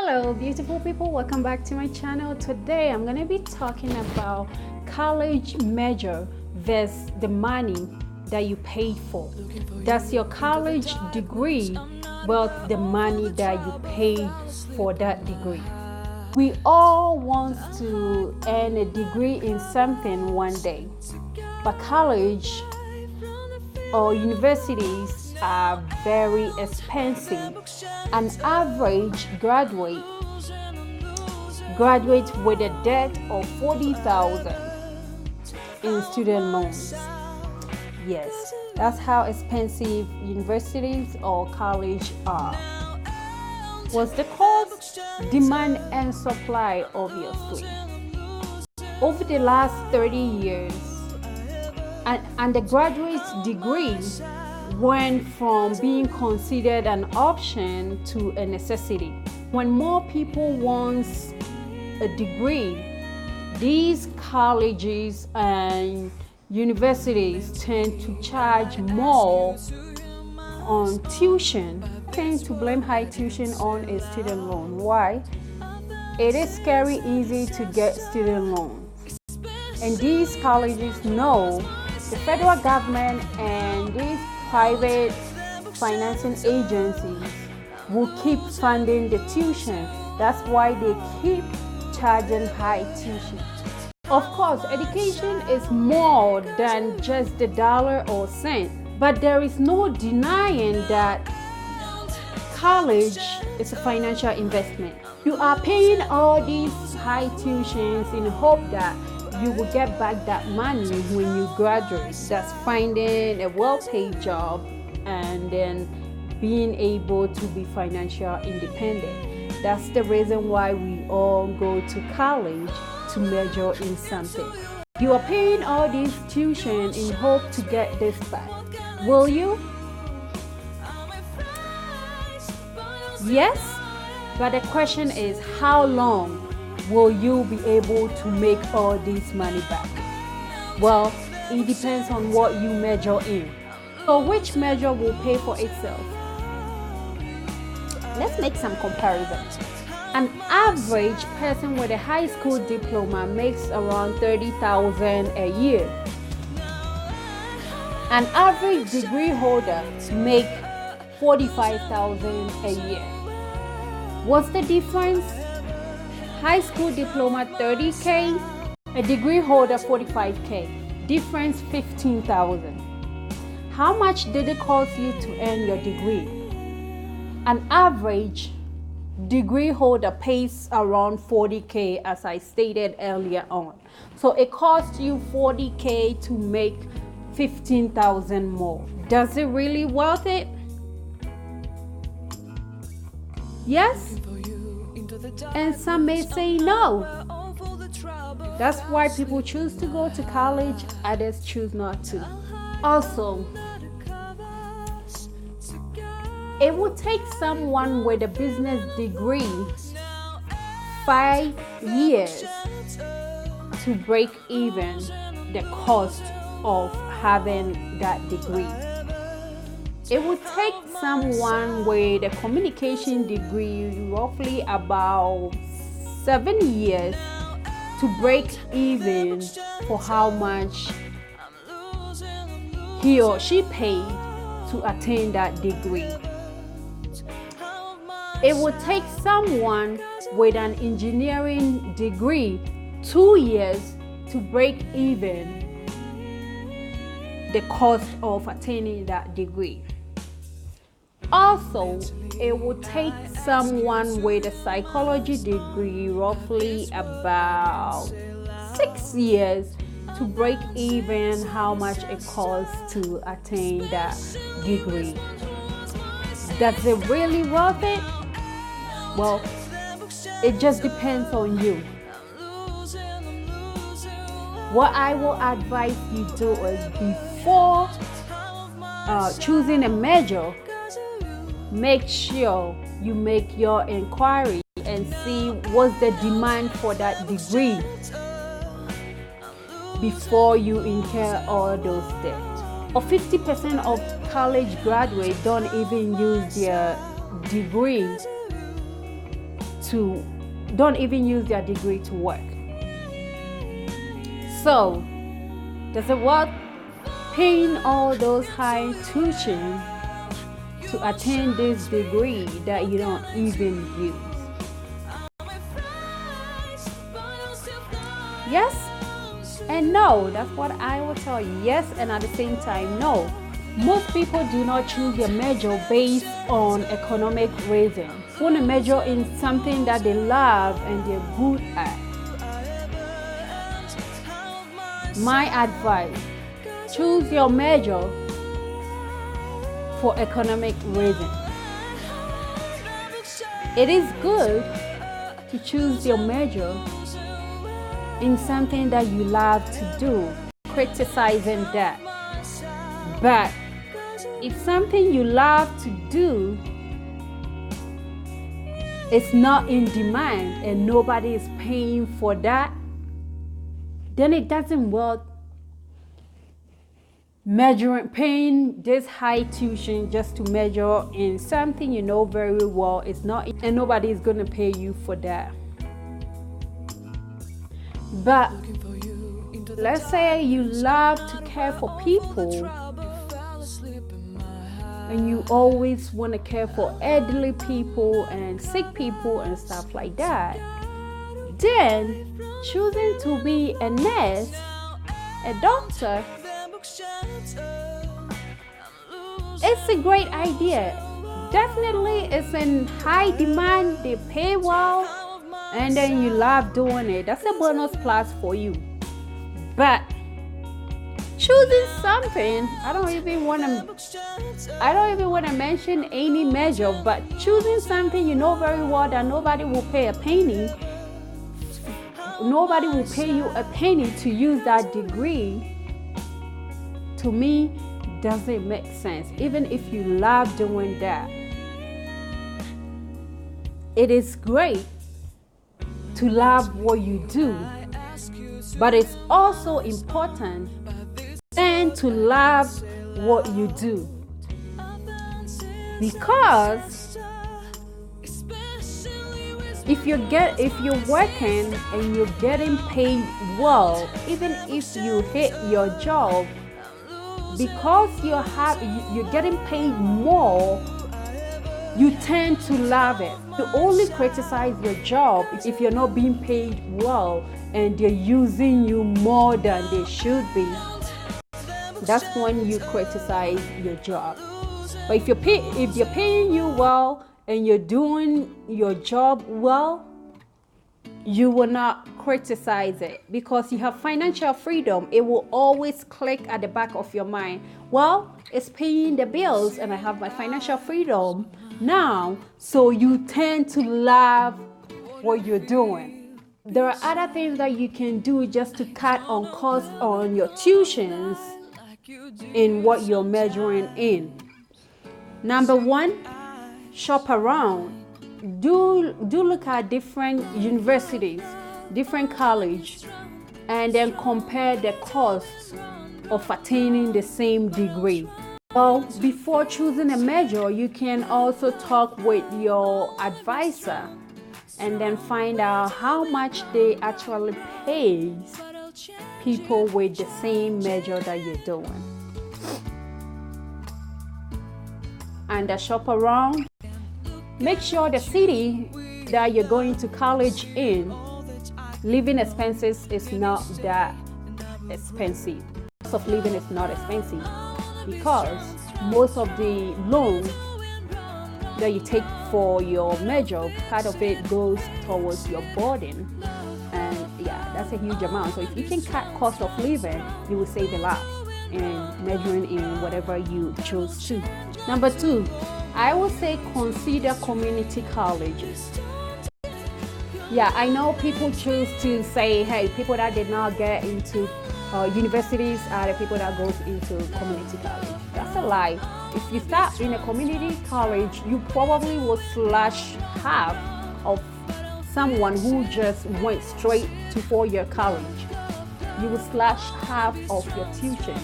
Hello beautiful people, welcome back to my channel. Today I'm going to be talking about college major versus the money that you paid for. That's your college degree worth the money that you paid for that degree. We all want to earn a degree in something one day, but college or universities are very expensive. An average graduate with a debt of 40,000 in student loans. Yes, that's how expensive universities or college are. What's the cause? Demand and supply, obviously. Over the last 30 years, an undergraduate degree went from being considered an option to a necessity. When more people want a degree, these colleges and universities tend to charge more on tuition. Tend to blame high tuition on a student loan. Why? It is scary easy to get student loans, and these colleges know the federal government and these private financing agencies will keep funding the tuition. That's why they keep charging high tuition. Of course, education is more than just the dollar or cent, but there is no denying that college is a financial investment. You are paying all these high tuitions in hope that you will get back that money when you graduate. That's finding a well-paid job and then being able to be financially independent. That's the reason why we all go to college, to major in something. You are paying all this tuition in hope to get this back. Will you? Yes, but the question is, how long will you be able to make all this money back? Well, it depends on what you major in. So which major will pay for itself? Let's make some comparisons. An average person with a high school diploma makes around 30,000 a year. An average degree holder makes 45,000 a year. What's the difference? High school diploma 30K, a degree holder 45K, difference 15,000. How much did it cost you to earn your degree? An average degree holder pays around 40K, as I stated earlier on. So it costs you 40K to make 15,000 more. Does it really worth it? Yes? And some may say no. That's why people choose to go to college, others choose not to. Also, it would take someone with a business degree 5 years to break even the cost of having that degree. It would take someone with a communication degree roughly about 7 years to break even for how much he or she paid to attain that degree. It would take someone with an engineering degree 2 years to break even the cost of attaining that degree. Also, it would take someone with a psychology degree roughly about 6 years to break even how much it costs to attain that degree. Does it really worth it? Well, it just depends on you. What I will advise you do is, before choosing a major, make sure you make your inquiry and see what's the demand for that degree before you incur all those debts. Or 50% of college graduates don't even use their degree to don't even use their degree to work. So, does it worth paying all those high tuition to attain this degree that you don't even use? Yes and no. That's what I will tell you. Yes, and at the same time, no. Most people do not choose their major based on economic reasons. They want to major in something that they love and they're good at. My advice, choose your major for economic reasons. It is good to choose your major in something that you love to do, criticizing that. But if something you love to do is not in demand and nobody is paying for that, then it doesn't worth paying this high tuition just to major in something you know very well it's not, and nobody is going to pay you for that. But let's say you love to care for people and you always want to care for elderly people and sick people and stuff like that, then choosing to be a nurse, a doctor, it's a great idea. Definitely it's in high demand, they pay well, and then you love doing it. That's a bonus plus for you. But choosing something, I don't even want to mention any major, but choosing something you know very well that nobody will pay a penny, nobody will pay you a penny to use that degree, to me doesn't make sense. Even if you love doing that, it is great to love what you do, but it's also important and to love what you do, because if you're working and you're getting paid well, even if you hate your job, because you're getting paid more, you tend to love it. You only criticize your job if you're not being paid well and they're using you more than they should be. That's when you criticize your job. But if they're paying you well and you're doing your job well, you will not criticize it because you have financial freedom. It will always click at the back of your mind. Well, it's paying the bills and I have my financial freedom now, so you tend to love what you're doing. There are other things that you can do just to cut on costs on your tuitions in what you're majoring in. Number one, shop around. Do look at different universities, different colleges, and then compare the costs of attaining the same degree. Well, before choosing a major, you can also talk with your advisor and then find out how much they actually pay people with the same major that you're doing. And shop around. Make sure the city that you're going to college in, living expenses is not that expensive. Cost of living is not expensive because most of the loans that you take for your major, part of it goes towards your boarding. And yeah, that's a huge amount. So if you can cut cost of living, you will save a lot in majoring in whatever you choose to. Number two, I would say consider community colleges. Yeah, I know people choose to say, hey, people that did not get into universities are the people that goes into community college. That's a lie. If you start in a community college, you probably will slash half of someone who just went straight to four-year college. You will slash half of your tuition.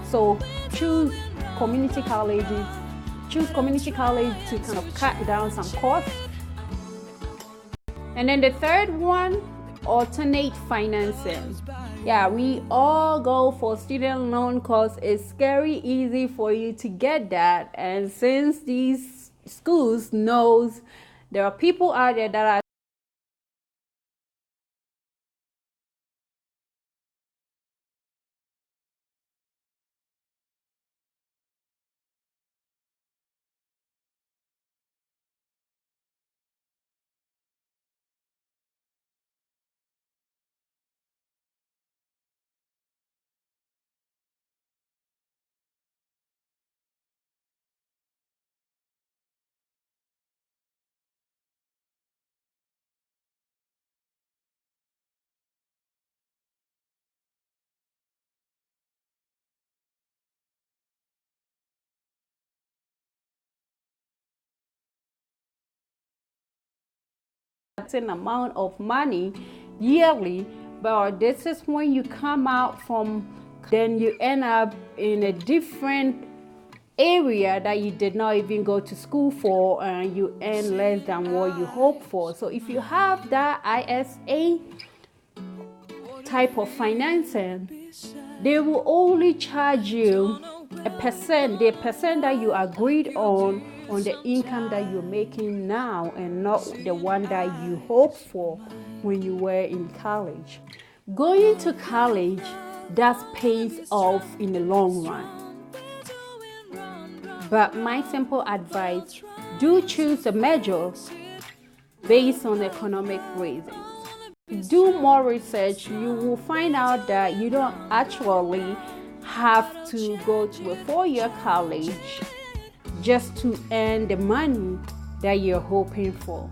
So choose community colleges. Choose community college to kind of cut down some costs And then the third one, alternate financing. Yeah, we all go for student loan because it's very easy for you to get that. And since these schools knows there are people out there that are an amount of money yearly, but this is when you come out from, then you end up in a different area that you did not even go to school for, and you earn less than what you hope for. So if you have that ISA type of financing, they will only charge you a percent, the percent that you agreed on the income that you're making now, and not the one that you hoped for when you were in college. Going to college, that pays off in the long run. But my simple advice, do choose a major based on economic reasons. Do more research. You will find out that you don't actually have to go to a 4-year college just to earn the money that you're hoping for.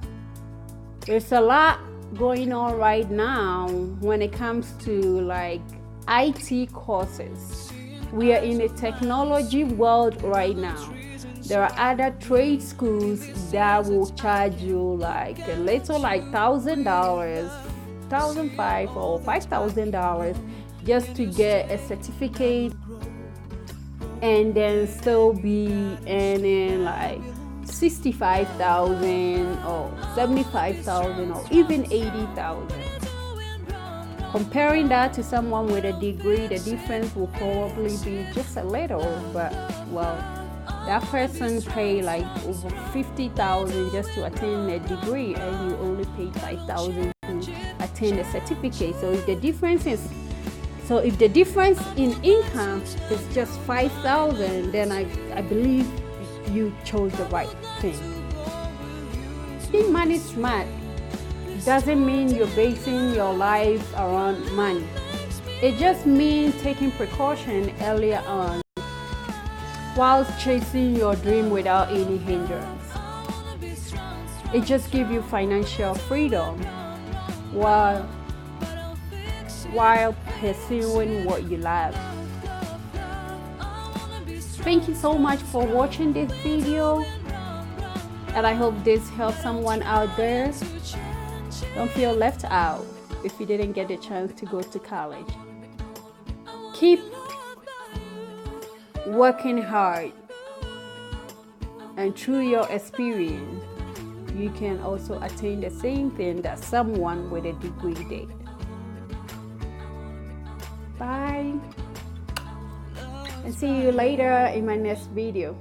There's a lot going on right now when it comes to like IT courses. We are in a technology world right now. There are other trade schools that will charge you like a little, like $1,000, $1,500 or $5,000 just to get a certificate, and then still be earning like $65,000 or $75,000 or even $80,000. Comparing that to someone with a degree, the difference will probably be just a little, but well, that person pay like over $50,000 just to attain a degree, and you only pay $5,000 to attain a certificate. So if the difference in income is just $5,000, then I believe you chose the right thing. Being money smart doesn't mean you're basing your life around money. It just means taking precaution earlier on whilst chasing your dream without any hindrance. It just gives you financial freedom while pursuing what you love. Thank you so much for watching this video, and I hope this helps someone out there. Don't feel left out if you didn't get a chance to go to college. Keep working hard, and through your experience, you can also attain the same thing that someone with a degree did. Bye, and see you later in my next video.